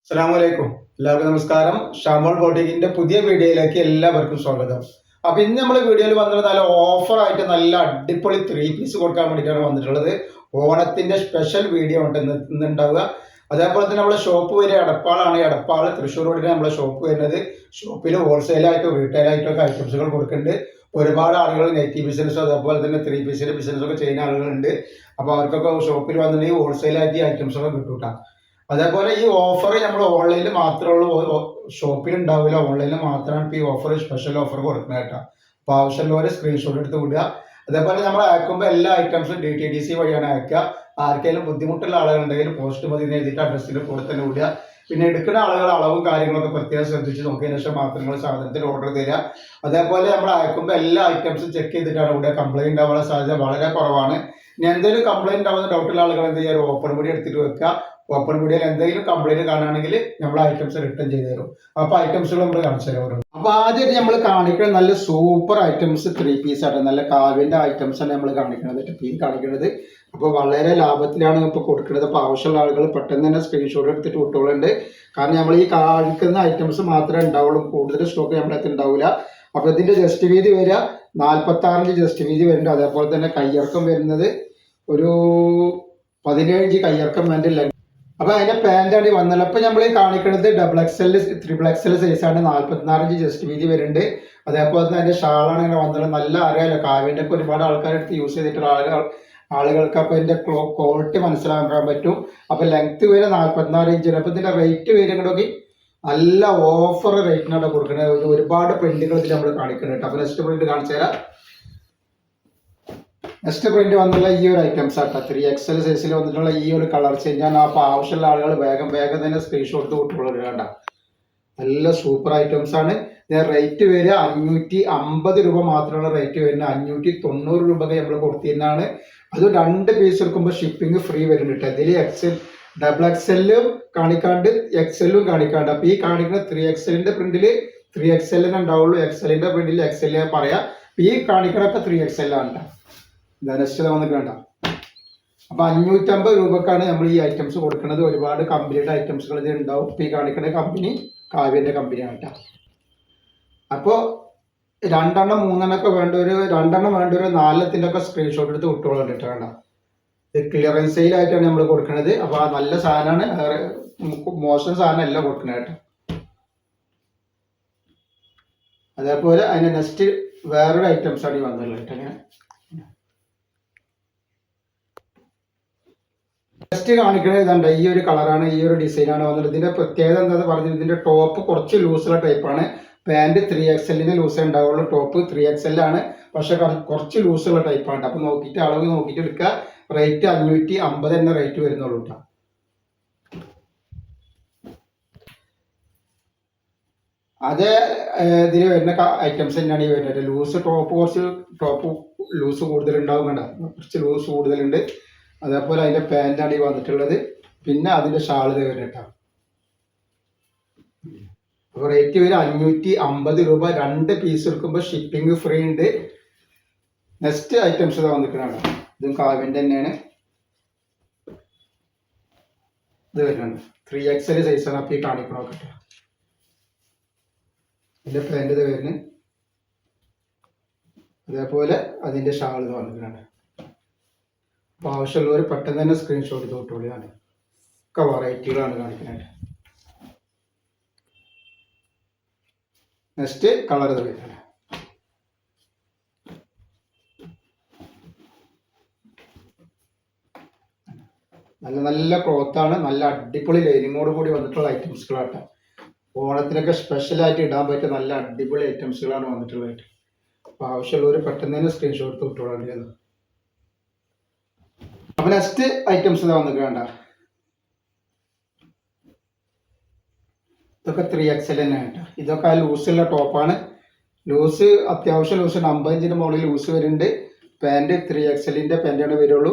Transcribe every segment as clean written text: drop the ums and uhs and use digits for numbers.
അസ്സലാമലൈക്കും. എല്ലാവർക്കും നമസ്കാരം. ഷാമോൾ ബോട്ടിക്കിന്റെ പുതിയ വീഡിയോയിലേക്ക് എല്ലാവർക്കും സ്വാഗതം. അപ്പൊ ഇന്ന് നമ്മൾ വീഡിയോയിൽ വന്നത് നല്ല ഓഫർ ആയിട്ട് നല്ല അടിപൊളി 3 പീസ് കൊടുക്കാൻ വേണ്ടിയിട്ടാണ് വന്നിട്ടുള്ളത്. ഓണത്തിന്റെ സ്പെഷ്യൽ വീഡിയോ ഉണ്ട് ഇന്ന് ഉണ്ടാവുക. അതേപോലെ തന്നെ നമ്മുടെ ഷോപ്പ് വരെ എടപ്പാളാണ്. എടപ്പാൾ തൃശ്ശൂർ റോഡിന് നമ്മുടെ ഷോപ്പ് വരുന്നത്. ഷോപ്പിൽ ഹോൾസെയിലായിട്ടോ റീറ്റെയിലായിട്ടോ ഒക്കെ ഐറ്റംസുകൾ കൊടുക്കുന്നുണ്ട്. ഒരുപാട് ആളുകൾ നെറ്റ് ബിസിനസ്സും അതേപോലെ തന്നെ 3 പീസിന്റെ ബിസിനസ്സൊക്കെ ചെയ്യുന്ന ആളുകളുണ്ട്. അപ്പോൾ അവർക്കൊക്കെ ഷോപ്പിൽ വന്നിട്ടുണ്ടെങ്കിൽ ഹോൾസെയിലായിട്ട് ഈ ഐറ്റംസൊക്കെ കിട്ടൂട്ടാ. അതേപോലെ ഈ ഓഫർ നമ്മൾ ഓൺലൈനിൽ മാത്രമേ ഉള്ളൂ, ഷോപ്പിൽ ഉണ്ടാവില്ല. ഓൺലൈനിൽ മാത്രമാണ് ഇപ്പോൾ ഈ ഓഫർ സ്പെഷ്യൽ ഓഫർ കൊടുക്കുന്നത് കേട്ടോ. അപ്പോൾ ആവശ്യമുള്ളവരെ സ്ക്രീൻഷോട്ട് എടുത്ത് വിടുക. അതേപോലെ നമ്മൾ അയക്കുമ്പോൾ എല്ലാ ഐറ്റംസും DTDC വഴിയാണ് അയക്കുക. ആർക്കെങ്കിലും ബുദ്ധിമുട്ടുള്ള ആളുകളുണ്ടെങ്കിൽ പോസ്റ്റ് മതി എഴുതിയിട്ട് അഡ്രസ്സിൽ കൂടെ തന്നെ വിടുക. പിന്നെ എടുക്കുന്ന ആളുകൾ അളവും കാര്യങ്ങളൊക്കെ പ്രത്യേകം ശ്രദ്ധിച്ച് നോക്കിയതിനു ശേഷം മാത്രം നിങ്ങൾ സാധനത്തിന് ഓർഡർ തരിക. അതേപോലെ നമ്മൾ അയക്കുമ്പോൾ എല്ലാ ഐറ്റംസും ചെക്ക് ചെയ്തിട്ടാണ് ഇവിടെ. കംപ്ലൈൻറ്റ് ആവാനുള്ള സാധ്യത വളരെ കുറവാണ്. ഇനി എന്തെങ്കിലും കംപ്ലൈൻറ്റ് ആവുന്ന ഡൗട്ടുള്ള ആളുകൾ എന്ത് ചെയ്യുക, ഓപ്പൺ വീഡിയോ എടുത്തിട്ട് വെക്കുക. ഓപ്പൺ വീഡിയോയിൽ എന്തെങ്കിലും കംപ്ലൈന്റ് കാണുകയാണെങ്കിൽ നമ്മൾ ഐറ്റംസ് റിട്ടേൺ ചെയ്ത് തരും. അപ്പൊ ഐറ്റംസുകൾ നമ്മൾ കാണിച്ചു തരും. അപ്പൊ ആദ്യമായിട്ട് നമ്മൾ കാണിക്കുന്നത് നല്ല സൂപ്പർ ഐറ്റംസ് 3 പീസ് ആണ്. നല്ല കാവ്യന്റെ ഐറ്റംസ് ആണ് നമ്മൾ കാണിക്കുന്നത്. അപ്പോൾ വളരെ ലാഭത്തിലാണ് ഇപ്പോൾ കൊടുക്കുന്നത്. അപ്പോൾ ആവശ്യമുള്ള ആളുകൾ പെട്ടെന്ന് തന്നെ സ്ക്രീൻഷോട്ട് എടുത്തിട്ട് വിട്ടോളുണ്ട്. കാരണം നമ്മൾ ഈ കാണിക്കുന്ന ഐറ്റംസ് മാത്രമേ ഉണ്ടാവുള്ളൂ, കൂടുതൽ സ്റ്റോക്ക് നമ്മളടുത്ത് ഉണ്ടാവില്ല. അപ്പോൾ ഇതിന്റെ ജസ്റ്റ് വീതി വരിക 46 ഇഞ്ച് ജസ്റ്റ് വീതി വരുന്നുണ്ട്. അതേപോലെ തന്നെ കയ്യിറക്കം വരുന്നത് ഒരു 17 ഇഞ്ച് കയ്യിറക്കം വേണ്ട. അപ്പൊ അതിന്റെ പാന്റാണ് വന്നുള്ളത്. അപ്പൊ നമ്മൾ ഈ കാണിക്കുന്നത് XXL, XXL സൈസാണ്. 44 ഇഞ്ച് ജസ്റ്റ് വീതി വരുന്നുണ്ട്. അതേപോലെ തന്നെ അതിന്റെ ഷാളാണ് ഇങ്ങനെ വന്നുള്ളത്. നല്ല അറിയാലോ, കാവ്യന്റെ ഒക്കെ ഒരുപാട് ആൾക്കാരെടുത്ത് യൂസ് ചെയ്തിട്ടുള്ള ആളുകൾക്ക് അപ്പൊ ഇതിന്റെ ക്വാളിറ്റി മനസ്സിലാക്കാൻ പറ്റും. അപ്പൊ ലെങ്ത് വരെ 44 ഇഞ്ചാണ്. അപ്പൊ ഇതിന്റെ റേറ്റ് വരുന്നതൊക്കെ നല്ല ഓഫർ റേറ്റിനാണ് കൊടുക്കുന്നത്. ഒരുപാട് പ്രിന്റുകൾ ഇതിൽ നമ്മൾ കാണിക്കുന്നുണ്ട്. അപ്പൊ നെക്സ്റ്റ് പ്രിന്റ് കാണിച്ചു തരാം. നെക്സ്റ്റ് പ്രിന്റ് വന്നുള്ള ഈ ഒരു ഐറ്റംസ് ആട്ടോ. 3XL സൈസിൽ വന്നിട്ടുള്ള ഈ ഒരു കളർ ചേഞ്ചാണ്. അപ്പോൾ ആവശ്യമുള്ള ആളുകൾ വേഗം തന്നെ സ്ക്രീൻഷോട്ട് വിട്ടുള്ളത് വേണ്ട. നല്ല സൂപ്പർ ഐറ്റംസ് ആണ്. റേറ്റ് വരിക 550 രൂപ മാത്രമുള്ള റേറ്റ് വരുന്നത്. 590 രൂപയ്ക്ക് നമ്മൾ കൊടുത്തിരുന്നതാണ്. അത് 2 പീസ് എടുക്കുമ്പോൾ ഷിപ്പിംഗ് ഫ്രീ വരുന്നുണ്ട്. ഇതിൽ XXL കാണിക്കാണ്ട് XL കാണിക്കാണ്ട്. അപ്പോൾ ഈ കാണിക്കുന്ന 3XL പ്രിന്റിൽ 3XL ഉണ്ടാവുള്ളൂ. XL പ്രിന്റിൽ XL പറയാം. ഈ കാണിക്കണൊക്കെ 3XL ആണ്. നെക്സ്റ്റ് വന്നിട്ട് വേണ്ട. അപ്പൊ 550 രൂപക്കാണ് നമ്മൾ ഈ ഐറ്റംസ് കൊടുക്കുന്നത്. ഒരുപാട് കമ്പനിയുടെ ഐറ്റംസുകൾ ഇത് ഉണ്ടാവും. ഈ കാണിക്കുന്ന കമ്പനി കാവ്യന്റെ കമ്പനിയാണ് കേട്ടോ. അപ്പോൾ 2 3 ഒക്കെ വേണ്ട ഒരു 4 ഒക്കെ സ്ക്രീൻഷോട്ട് എടുത്ത് വിട്ടോളം കേട്ടോ. വേണ്ട, ഇത് ക്ലിയറൻസ് സെയിലായിട്ടാണ് നമ്മൾ കൊടുക്കുന്നത്. അപ്പൊ ആ നല്ല സാധനമാണ്, മോശം സാധനം എല്ലാം കൊടുക്കുന്നത് കേട്ടോ. അതേപോലെ അതിന്റെ നെക്സ്റ്റ് വേറൊരു ഐറ്റംസ് ആണ് ഈ വന്നുള്ളത് കേട്ടോ. അങ്ങനെ നെക്സ്റ്റ് കാണിക്കുന്നത് ഇതുണ്ട്. ഈ ഒരു കളറാണ്, ഈ ഒരു ഡിസൈനാണ് വന്നത്. ഇതിന്റെ പ്രത്യേകത എന്താണെന്ന് പറഞ്ഞാൽ ഇതിന്റെ ടോപ്പ് കുറച്ച് ലൂസുള്ള ടൈപ്പാണ്. പാന്റ് 3XL ലൂസേ ഉണ്ടാവുള്ളൂ. ടോപ്പ് 3XL ആണ്, പക്ഷെ കുറച്ച് ലൂസുള്ള ടൈപ്പാണ്. അപ്പൊ നോക്കിയിട്ട് അളവ് നോക്കിയിട്ട് എടുക്കുക. റേറ്റ് 550 തന്നെ റേറ്റ് വരുന്നുള്ളൂ കേട്ടോ. അതേ ഇതിൽ വരുന്ന ഐറ്റംസ് തന്നെയാണ് ഈ വരുന്നത്. ലൂസ് ടോപ്പ് ലൂസ് കൂടുതലുണ്ടാവും. വേണ്ട, കുറച്ച് ലൂസ് കൂടുതലുണ്ട്. അതേപോലെ അതിന്റെ പാന്റാണ് ഈ വന്നിട്ടുള്ളത്. പിന്നെ അതിന്റെ ഷാൾ വരുന്നത് കേട്ടോ. അപ്പോൾ റേറ്റ് വരും 550 രൂപ. 2 പീസ് എടുക്കുമ്പോൾ ഷിപ്പിംഗ് ഫ്രീ ഉണ്ട്. നെക്സ്റ്റ് ഐറ്റംസ് ഇതാ വന്നിട്ടാണ്. ഇതും കാവ്യന്റെ തന്നെയാണ്. ഇത് വരുന്നുണ്ട് 3XL സൈസാണ്. അപ്പോൾ ഈ കാണിക്കണോ കേട്ടോ. ഇതിന്റെ പാന്റ് ഇത് വരുന്നത്. അതേപോലെ അതിന്റെ ഷാൾ ഇത് വന്നിട്ടാണ്. അപ്പോൾ ആവശ്യമുള്ളവർ പെട്ടെന്ന് തന്നെ സ്ക്രീൻഷോട്ട് ചെയ്ത് വിട്ടോളിയാണ്. ഒക്കെ വെറൈറ്റികളാണ് കാണിക്കുന്നത്. നെക്സ്റ്റ് കളർ ഇത് വരുന്നത്. നല്ല ക്ലോത്താണ്. നല്ല അടിപൊളി ലൈനിങ്ങോട് കൂടി വന്നിട്ടുള്ള ഐറ്റംസുകളാണ്. ഓണത്തിനൊക്കെ സ്പെഷ്യലായിട്ട് ഇടാൻ പറ്റിയ നല്ല അടിപൊളി ഐറ്റംസുകളാണ് വന്നിട്ടുള്ളത്. അപ്പോൾ ആവശ്യമുള്ളവർ പെട്ടെന്ന് തന്നെ സ്ക്രീൻഷോട്ട് വിട്ടോളാണ്. അപ്പൊ നെക്സ്റ്റ് ഐറ്റംസ് ഇതാ വന്നിട്ട് വേണ്ട. ഇതൊക്കെ 3XL തന്നെ കേട്ടോ. ഇതൊക്കെ ലൂസുള്ള ടോപ്പാണ്. ലൂസ് അത്യാവശ്യം ലൂസ് 50 ഇഞ്ചിന്റെ മുകളിൽ ലൂസ് വരുന്നുണ്ട്. പാന്റ് 3XL പാന്റാണ് വരുള്ളൂ.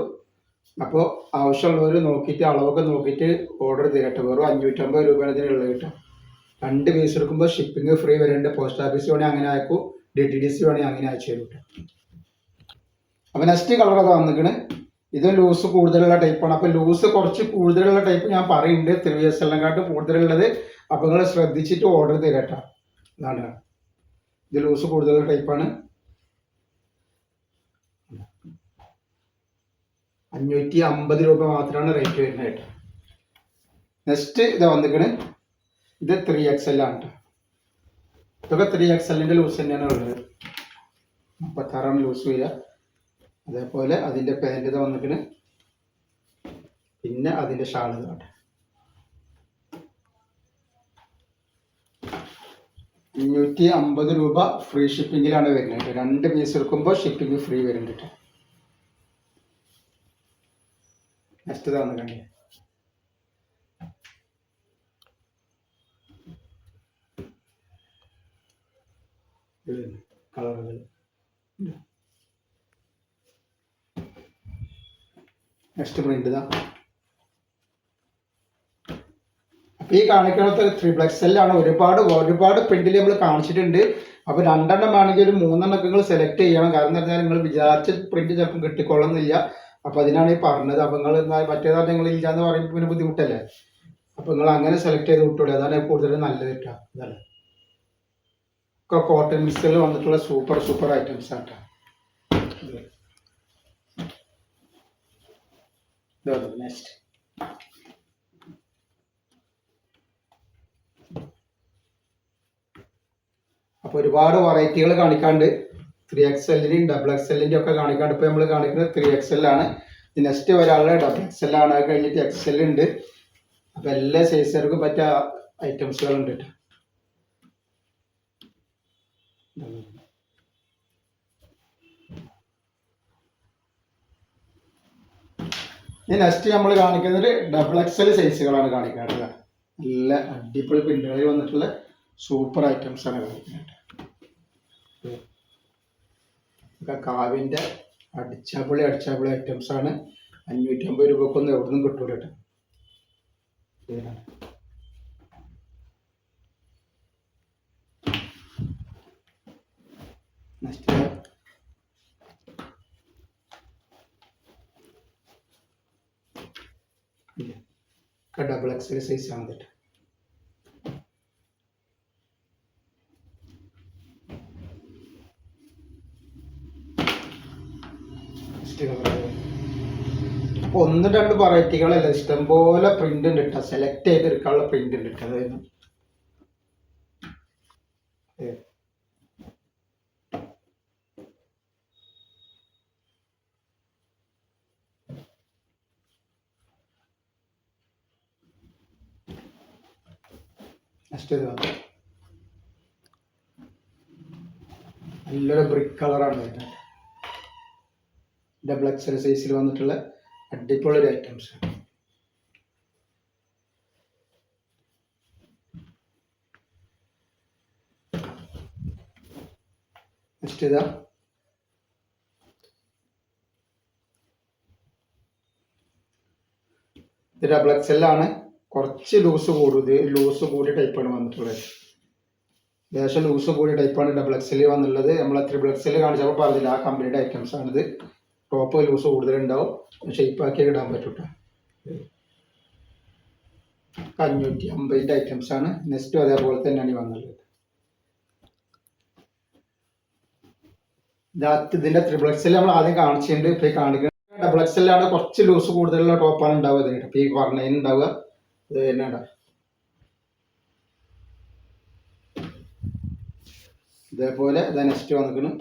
അപ്പോൾ ആവശ്യമുള്ളവർ നോക്കിയിട്ട് അളവൊക്കെ നോക്കിയിട്ട് ഓർഡർ തരട്ടെ. വെറും 550 രൂപയാണ് ഇതിനുള്ളത് കേട്ടോ. 2 പീസ് എടുക്കുമ്പോൾ ഷിപ്പിംഗ് ഫ്രീ വരുന്നുണ്ട്. പോസ്റ്റ് ഓഫീസ് വേണമെങ്കിൽ അങ്ങനെ അയക്കും, DTDC വേണമെങ്കിൽ അങ്ങനെ അയച്ചു തരും കേട്ടോ. അപ്പൊ നെക്സ്റ്റ് കളർ അതാ വന്നിക്കണ്. ഇത് ലൂസ് കൂടുതലുള്ള ടൈപ്പാണ്. അപ്പോൾ ലൂസ് കുറച്ച് കൂടുതലുള്ള ടൈപ്പ് ഞാൻ പറയുന്നുണ്ട്, 3XL കൂടുതലുള്ളത്. അപ്പോൾ നിങ്ങൾ ശ്രദ്ധിച്ചിട്ട് ഓർഡർ തരാട്ടോ. ഇതാണ്, ഇത് ലൂസ് കൂടുതലുള്ള ടൈപ്പാണ്. 550 രൂപ മാത്രമാണ് റേറ്റ് വരുന്നത് കേട്ടോ. നെക്സ്റ്റ് ഇത് വന്നിക്കണ്, ഇത് 3XL ആണ് കേട്ടോ. ഇതൊക്കെ 3XL ലൂസ് തന്നെയാണ് ഉള്ളത്. 36 ലൂസ് വരിക. അതേപോലെ അതിൻ്റെ പാൻറ് ഇത് വന്നിക്കണ്, പിന്നെ അതിൻ്റെ ഷാൾ കേട്ടോ. 550 രൂപ ഫ്രീ ഷിപ്പിങ്ങിലാണ് വരുന്നത്. 2 പീസ് എടുക്കുമ്പോൾ ഷിപ്പിംഗ് ഫ്രീ വരുന്നുണ്ട് കേട്ടോ. നെക്സ്റ്റ് ഇതാണ് കണ്ടേ, കളറുകൾ. നെക്സ്റ്റ് പ്രിന്റ് ഇതാ. അപ്പോൾ ഈ കാണിക്കുന്നത് 3XL ആണ്. ഒരുപാട് പ്രിന്റിൽ നമ്മൾ കാണിച്ചിട്ടുണ്ട്. അപ്പോൾ 2 വേണമെങ്കിൽ ഒരു 3 നിങ്ങൾ സെലക്ട് ചെയ്യണം. കാരണം എന്താ വെച്ചാൽ നിങ്ങൾ വിചാരിച്ച പ്രിന്റ് ചിലപ്പോൾ കിട്ടിക്കൊള്ളുന്നില്ല. അപ്പോൾ അതിനാണ് ഈ പറഞ്ഞത്. അപ്പോൾ നിങ്ങൾ മറ്റേതാണ് നിങ്ങൾ ഇല്ലാന്ന് പറയുമ്പോൾ പിന്നെ ബുദ്ധിമുട്ടല്ലേ. അപ്പോൾ നിങ്ങൾ അങ്ങനെ സെലക്ട് ചെയ്ത് വിട്ടൂടെ, അതാണ് കൂടുതൽ നല്ലത് കേട്ടോ. ഇതല്ലേ ഒക്കെ കോട്ടൺ മിക്സിൽ വന്നിട്ടുള്ള സൂപ്പർ ഐറ്റംസ് ആട്ടോ. നെക്സ്റ്റ് അപ്പോൾ ഒരുപാട് വെറൈറ്റികൾ കാണിക്കാണ്ട്, 3XLന്റെയും XXLന്റെ ഒക്കെ കാണിക്കാണ്ട്. ഇപ്പോൾ നമ്മൾ കാണിക്കുന്നത് 3XL ആണ്. നെക്സ്റ്റ് ഒരാളുടെ XXL ആണ്. അത് കഴിഞ്ഞിട്ട് XL ഉണ്ട്. അപ്പോൾ എല്ലാ സൈസുകാർക്കും പറ്റിയ ഐറ്റംസുകളുണ്ട് കേട്ടോ. നെക്സ്റ്റ് നമ്മൾ കാണിക്കുന്നത് XXL സൈസുകളാണ് കാണിക്കാറുള്ളത്. നല്ല അടിപൊളി പ്രിന്റുകളിൽ വന്നിട്ടുള്ള സൂപ്പർ ഐറ്റംസ് ആണ് കാണിക്കുന്നത്. കാവിൻ്റെ അടിച്ചാപ്പൊളി ഐറ്റംസ് ആണ്. 550 രൂപക്കൊന്നും എവിടെ നിന്നും കിട്ടൂല കേട്ടോ. നെക്സ്റ്റ് XXL സൈസ് ആണ് കേട്ടോ. അപ്പോൾ 1-2 വെറൈറ്റികളല്ല, ഇഷ്ടംപോലെ പ്രിന്റ് ഉണ്ട് കേട്ടോ. സെലക്ട് ചെയ്തെടുക്കാനുള്ള പ്രിന്റ് ഉണ്ട് കേട്ടോ. അതായത് നെക്സ്റ്റ് നല്ലൊരു ബ്രിക്ക് കളറാണ് വരുന്നത്. XXL സൈസിൽ വന്നിട്ടുള്ള അടിപൊളി ഒരു ഐറ്റംസ്. നെക്സ്റ്റ് ഇതാ, ഇത് XXL ആണ്. കുറച്ച് ലൂസ് കൂടിയ ടൈപ്പാണ് വന്നിട്ടുള്ളത്. ലേശം ലൂസ് കൂടിയ ടൈപ്പാണ് XXL വന്നുള്ളത്. നമ്മൾ 3XL കാണിച്ചപ്പോൾ പറഞ്ഞില്ല, ആ കമ്പനിയുടെ ഐറ്റംസ് ആണിത്. ടോപ്പ് ലൂസ് കൂടുതലുണ്ടാവും, ഷേപ്പാക്കി ഇടാൻ പറ്റും കേട്ടോ. 550 ഐറ്റംസ് ആണ്. നെക്സ്റ്റും അതേപോലെ തന്നെയാണ് വന്നുള്ളത്. ഇതിൻ്റെ 3XL നമ്മൾ ആദ്യം കാണിച്ചിട്ടുണ്ട്. ഇപ്പോൾ ഈ കാണിക്കുന്നത് XXL ആണ്. കുറച്ച് ലൂസ് കൂടുതലുള്ള ടോപ്പാണ് ഉണ്ടാവുക. ഇതിന് ഇപ്പോൾ ഈ പറഞ്ഞതിന് ഉണ്ടാവുക ഇത് തന്നെ ഉണ്ടാവും. ഇതേപോലെ ഇതാ നെക്സ്റ്റ് വന്നിക്കണം.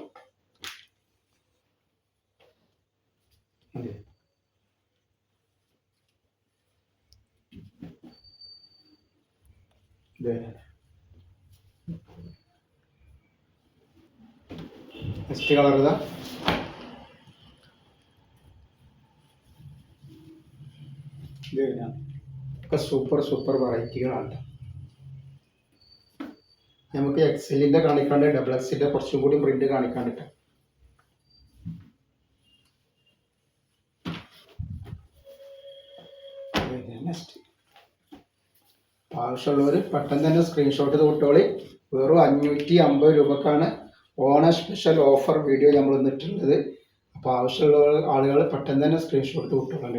നെക്സ്റ്റ് കളർ ഇതാ. ഒക്കെ സൂപ്പർ വെറൈറ്റികളാണ്. നമുക്ക് XLന്റെ കാണിക്കാണ്ട് XXLന്റെ കുറച്ചും കൂടി പ്രിന്റ് കാണിക്കാണ്ടിട്ട്. നെക്സ്റ്റ് ആവശ്യമുള്ളവർ പെട്ടെന്ന് തന്നെ സ്ക്രീൻഷോട്ട് തൊട്ടോളി. വെറും 550 രൂപക്കാണ് ഓണ സ്പെഷ്യൽ ഓഫർ വീഡിയോ നമ്മൾ ഇന്നിട്ടുള്ളത്. അപ്പോൾ ആവശ്യമുള്ള ആളുകൾ പെട്ടെന്ന് തന്നെ സ്ക്രീൻഷോട്ട് വിട്ടോളാൻ.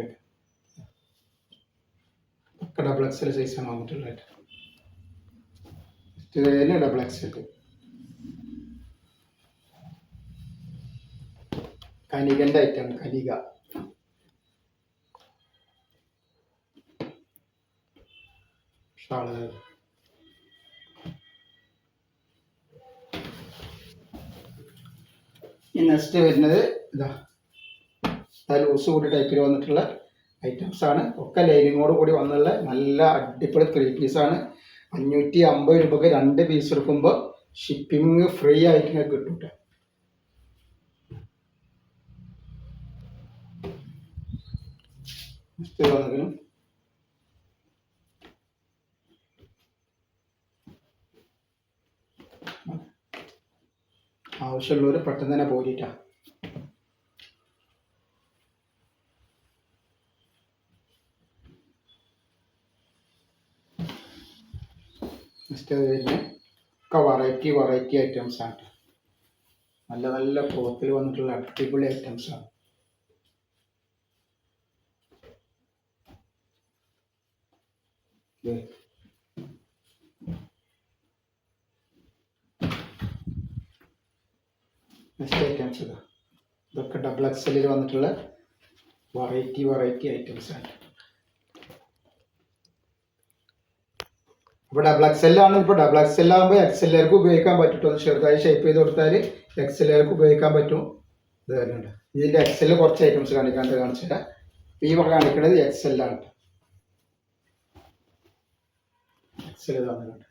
ഒക്കെ ഡബിൾ എക്സൽ സൈസാണ് വന്നിട്ടുള്ളത്. ഇതിന് ഡബിൾ എക്സൽ കനികൻ്റെ ഐറ്റമാണ്. കനിക ഷാള്. ഈ നെക്സ്റ്റ് വരുന്നത് ഇതാ ലൂസ് കൂടി ടൈപ്പിൽ വന്നിട്ടുള്ള ഐറ്റംസ് ആണ്. ഒക്കെ ലൈനിങ്ങോട് കൂടി വന്നുള്ള നല്ല അടിപൊളി 3 പീസാണ്. 550 രൂപക്ക് 2 പീസ് എടുക്കുമ്പോൾ ഷിപ്പിംഗ് ഫ്രീ ആയിട്ട് നിങ്ങൾക്ക് കിട്ടും. ആവശ്യമുള്ളവർ പെട്ടെന്ന് തന്നെ പോരിട്ടാ. നെക്സ്റ്റ് ഒക്കെ വെറൈറ്റി ഐറ്റംസ് ആണ്. നല്ല നല്ല ക്ലോത്തിൽ വന്നിട്ടുള്ള അടിപൊളി ഐറ്റംസ് ആണ്. നെക്സ്റ്റ് ഐറ്റംസ് ഇതൊക്കെ ഡബിൾ എക്സലിൽ വന്നിട്ടുള്ള വെറൈറ്റി ഐറ്റംസ് ആണ്. അപ്പോൾ ഡബിൾ എക്സെല്ലാണ്. ഇപ്പോൾ ഡബിൾ എക്സെല്ലാകുമ്പോൾ എക്സെല്ലുകാർക്ക് ഉപയോഗിക്കാൻ പറ്റും. ചെറുതായി ഷേപ്പ് ചെയ്ത് കൊടുത്താൽ എക്സെല്ലുകാർക്ക് ഉപയോഗിക്കാൻ പറ്റും. ഇത് വരുന്നുണ്ട്. ഇതിൻ്റെ എക്സെല്ല് കുറച്ച് ഐറ്റംസ് കാണിച്ചില്ല. ഈ കാണിക്കുന്നത് എക്സെല്ലാണ്. എക്സെൽ തന്നിട്ടുണ്ട്.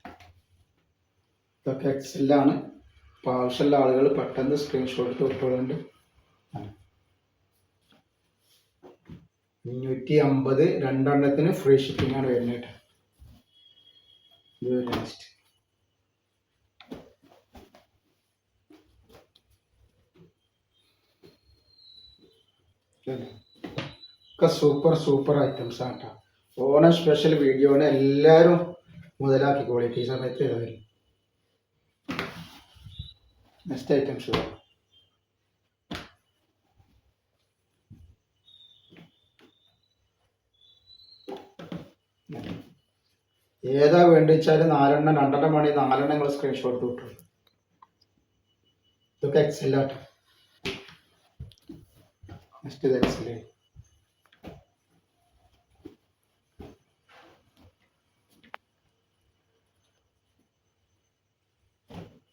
ഇതൊക്കെ എക്സെല്ലാണ്. അപ്പോൾ ആവശ്യമുള്ള ആളുകൾ പെട്ടെന്ന് സ്ക്രീൻഷോട്ട് വിട്ടുകൊണ്ട് 550 രണ്ടെണ്ണത്തിന് ഫ്രീ ഷിപ്പിംഗ് ആണ് വരുന്നത്. നെക്സ്റ്റ് ഒക്കെ സൂപ്പർ ഐറ്റംസ് ആണ് കേട്ടോ. ഓണം സ്പെഷ്യൽ വീഡിയോനെ എല്ലാവരും മുതലാക്കിക്കോളി. ഈ സമയത്ത് ഇതായി നെക്സ്റ്റ് ഐറ്റംസ് ഏതാ വേണ്ടി വെച്ചാൽ 4 എണ്ണം 2 മണി 4 നിങ്ങൾ സ്ക്രീൻഷോട്ട് കിട്ടും. ഇതൊക്കെ എക്സെല്ലാട്ടോ. നെക്സ്റ്റ് ഇത് എക്സെല്.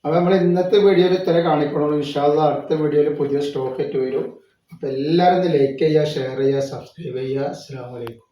അപ്പോൾ നമ്മൾ ഇന്നത്തെ വീഡിയോയിൽ ഇത്ര കാണിക്കണുള്ളൂ. ഇൻഷാ അല്ലാഹ് അടുത്ത വീഡിയോയിൽ പുതിയ സ്റ്റോക്ക് ആയിട്ട് വരും. അപ്പോൾ എല്ലാവരും ലൈക്ക് ചെയ്യുക, ഷെയർ ചെയ്യുക, സബ്സ്ക്രൈബ് ചെയ്യുക. അസ്സലാമു അലൈക്കും.